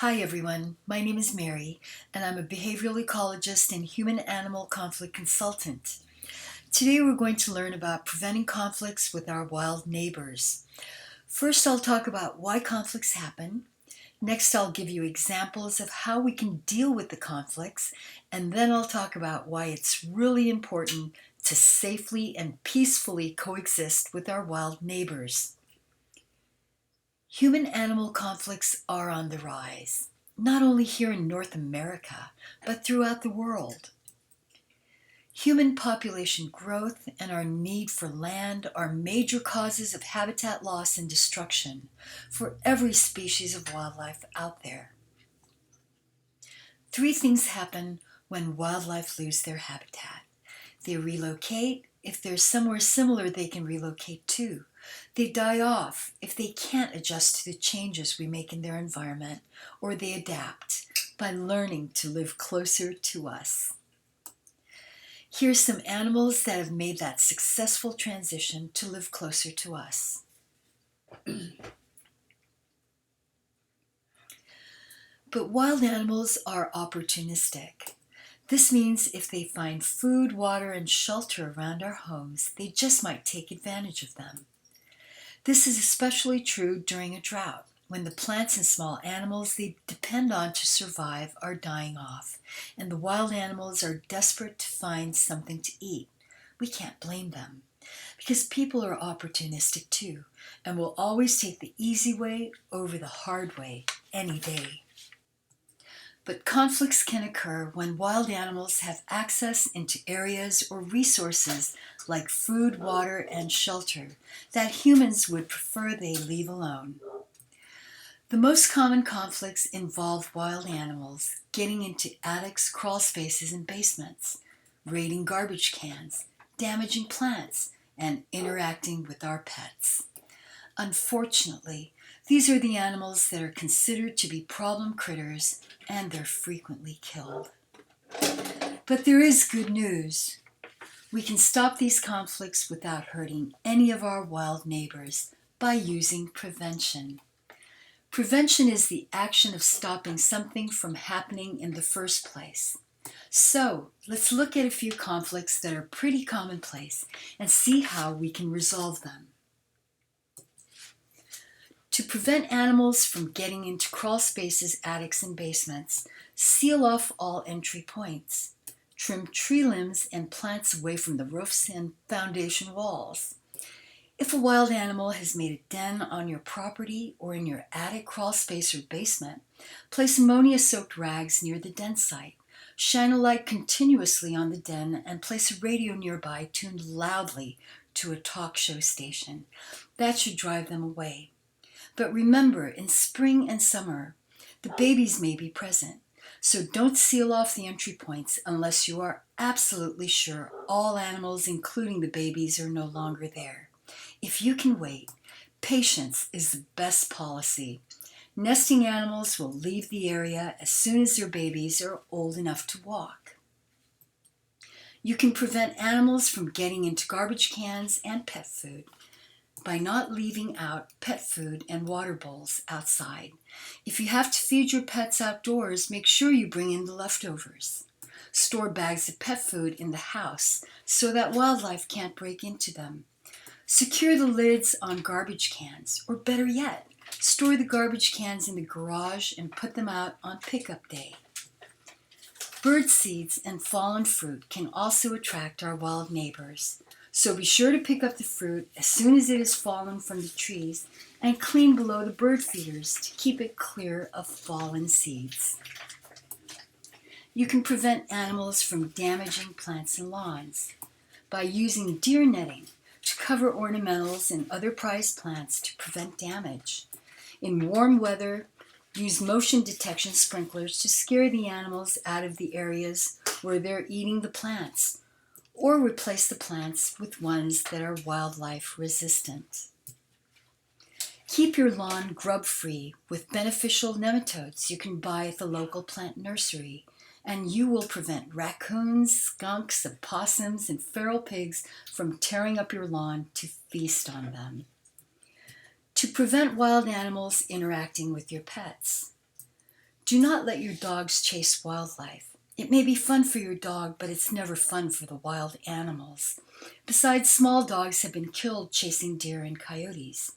Hi everyone, my name is Mary and I'm a behavioral ecologist and human-animal conflict consultant. Today we're going to learn about preventing conflicts with our wild neighbors. First I'll talk about why conflicts happen. Next I'll give you examples of how we can deal with the conflicts, and then I'll talk about why it's really important to safely and peacefully coexist with our wild neighbors. Human-animal conflicts are on the rise, not only here in North America, but throughout the world. Human population growth and our need for land are major causes of habitat loss and destruction for every species of wildlife out there. Three things happen when wildlife lose their habitat. They relocate. If there's somewhere similar they can relocate to. They die off if they can't adjust to the changes we make in their environment, or they adapt by learning to live closer to us. Here's some animals that have made that successful transition to live closer to us. But wild animals are opportunistic. This means if they find food, water, and shelter around our homes, they just might take advantage of them. This is especially true during a drought, when the plants and small animals they depend on to survive are dying off, and the wild animals are desperate to find something to eat. We can't blame them, because people are opportunistic too, and will always take the easy way over the hard way any day. But conflicts can occur when wild animals have access into areas or resources like food, water, and shelter that humans would prefer they leave alone. The most common conflicts involve wild animals getting into attics, crawl spaces, and basements, raiding garbage cans, damaging plants, and interacting with our pets. Unfortunately, these are the animals that are considered to be problem critters, and they're frequently killed. But there is good news. We can stop these conflicts without hurting any of our wild neighbors by using prevention. Prevention is the action of stopping something from happening in the first place. So, let's look at a few conflicts that are pretty commonplace and see how we can resolve them. To prevent animals from getting into crawl spaces, attics, and basements, seal off all entry points. Trim tree limbs and plants away from the roofs and foundation walls. If a wild animal has made a den on your property or in your attic, crawl space, or basement, place ammonia-soaked rags near the den site. Shine a light continuously on the den and place a radio nearby tuned loudly to a talk show station. That should drive them away. But remember, in spring and summer, the babies may be present, so don't seal off the entry points unless you are absolutely sure all animals, including the babies, are no longer there. If you can wait, patience is the best policy. Nesting animals will leave the area as soon as their babies are old enough to walk. You can prevent animals from getting into garbage cans and pet food by not leaving out pet food and water bowls outside. If you have to feed your pets outdoors, make sure you bring in the leftovers. Store bags of pet food in the house so that wildlife can't break into them. Secure the lids on garbage cans, or better yet, store the garbage cans in the garage and put them out on pickup day. Bird seeds and fallen fruit can also attract our wild neighbors. So be sure to pick up the fruit as soon as it has fallen from the trees and clean below the bird feeders to keep it clear of fallen seeds. You can prevent animals from damaging plants and lawns by using deer netting to cover ornamentals and other prized plants to prevent damage. In warm weather, use motion detection sprinklers to scare the animals out of the areas where they're eating the plants, or replace the plants with ones that are wildlife resistant. Keep your lawn grub-free with beneficial nematodes you can buy at the local plant nursery, and you will prevent raccoons, skunks, opossums, and feral pigs from tearing up your lawn to feast on them. To prevent wild animals interacting with your pets, Do not let your dogs chase wildlife. It may be fun for your dog, but it's never fun for the wild animals. Besides, small dogs have been killed chasing deer and coyotes.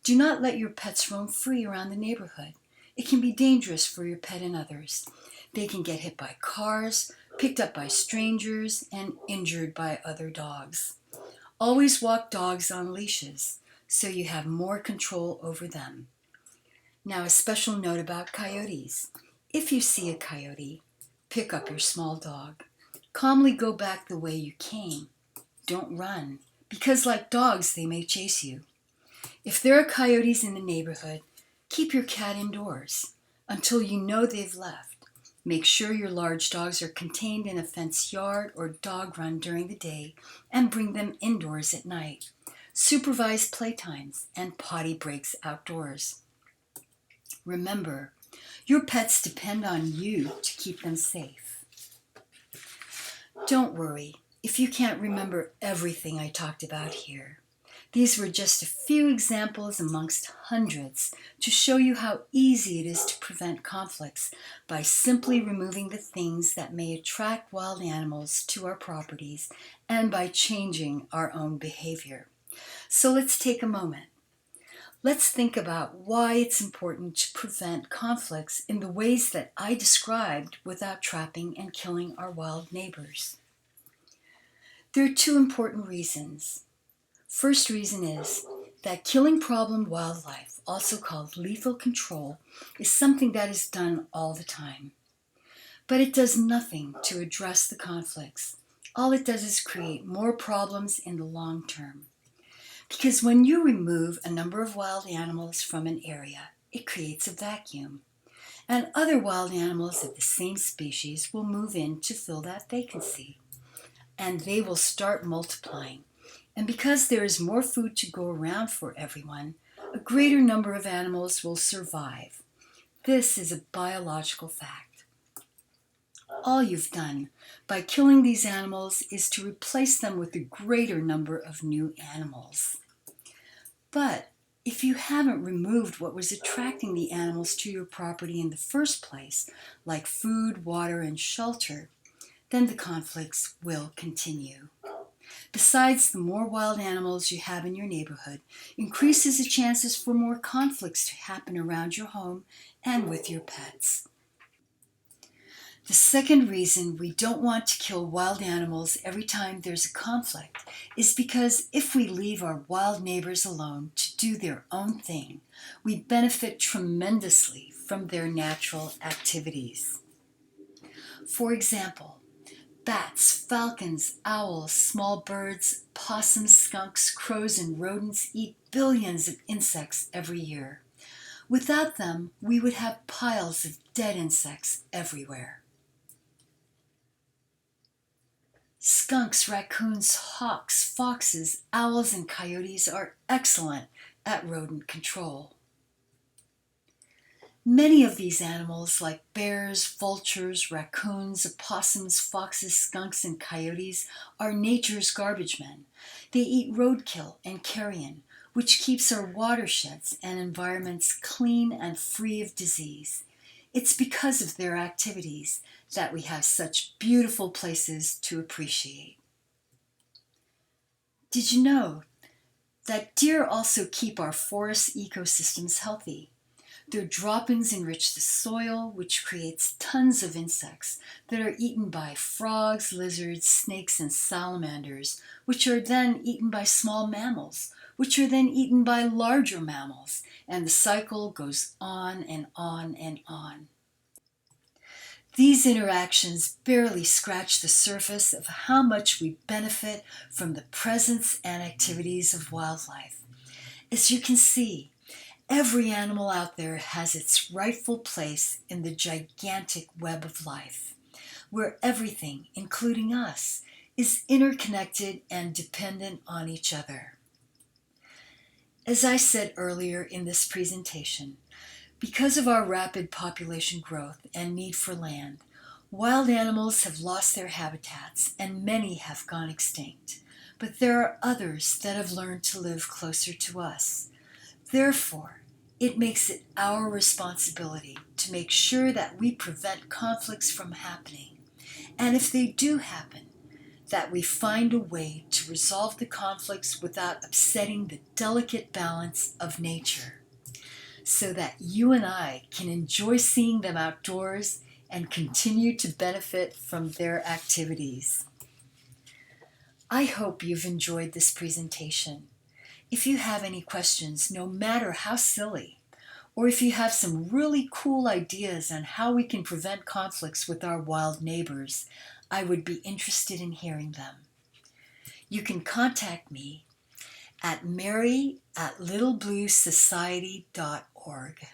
Do not let your pets roam free around the neighborhood. It can be dangerous for your pet and others. They can get hit by cars, picked up by strangers, and injured by other dogs. Always walk dogs on leashes so you have more control over them. Now, a special note about coyotes. If you see a coyote, pick up your small dog. Calmly go back the way you came. Don't run, because like dogs, they may chase you. If there are coyotes in the neighborhood, keep your cat indoors until you know they've left. Make sure your large dogs are contained in a fenced yard or dog run during the day and bring them indoors at night. Supervise playtimes and potty breaks outdoors. Remember, your pets depend on you to keep them safe. Don't worry if you can't remember everything I talked about here. These were just a few examples amongst hundreds to show you how easy it is to prevent conflicts by simply removing the things that may attract wild animals to our properties and by changing our own behavior. So let's take a moment. Let's think about why it's important to prevent conflicts in the ways that I described without trapping and killing our wild neighbors. There are two important reasons. First reason is that killing problem wildlife, also called lethal control, is something that is done all the time. But it does nothing to address the conflicts. All it does is create more problems in the long term. Because when you remove a number of wild animals from an area, it creates a vacuum. And other wild animals of the same species will move in to fill that vacancy. And they will start multiplying. And because there is more food to go around for everyone, a greater number of animals will survive. This is a biological fact. All you've done by killing these animals is to replace them with a greater number of new animals. But if you haven't removed what was attracting the animals to your property in the first place, like food, water, and shelter, then the conflicts will continue. Besides, the more wild animals you have in your neighborhood increases the chances for more conflicts to happen around your home and with your pets. The second reason we don't want to kill wild animals every time there's a conflict is because if we leave our wild neighbors alone to do their own thing, we benefit tremendously from their natural activities. For example, bats, falcons, owls, small birds, possums, skunks, crows, and rodents eat billions of insects every year. Without them, we would have piles of dead insects everywhere. Skunks, raccoons, hawks, foxes, owls, and coyotes are excellent at rodent control. Many of these animals, like bears, vultures, raccoons, opossums, foxes, skunks, and coyotes, are nature's garbage men. They eat roadkill and carrion, which keeps our watersheds and environments clean and free of disease. It's because of their activities that we have such beautiful places to appreciate. Did you know that deer also keep our forest ecosystems healthy? Their droppings enrich the soil, which creates tons of insects that are eaten by frogs, lizards, snakes, and salamanders, which are then eaten by small mammals, which are then eaten by larger mammals, and the cycle goes on and on and on. These interactions barely scratch the surface of how much we benefit from the presence and activities of wildlife. As you can see, every animal out there has its rightful place in the gigantic web of life, where everything, including us, is interconnected and dependent on each other. As I said earlier in this presentation, because of our rapid population growth and need for land, wild animals have lost their habitats and many have gone extinct. But there are others that have learned to live closer to us. Therefore, It makes it our responsibility to make sure that we prevent conflicts from happening. And if they do happen, that we find a way to resolve the conflicts without upsetting the delicate balance of nature, so that you and I can enjoy seeing them outdoors and continue to benefit from their activities. I hope you've enjoyed this presentation. If you have any questions, no matter how silly, or if you have some really cool ideas on how we can prevent conflicts with our wild neighbors, I would be interested in hearing them. You can contact me at mary@littlebluesociety.org.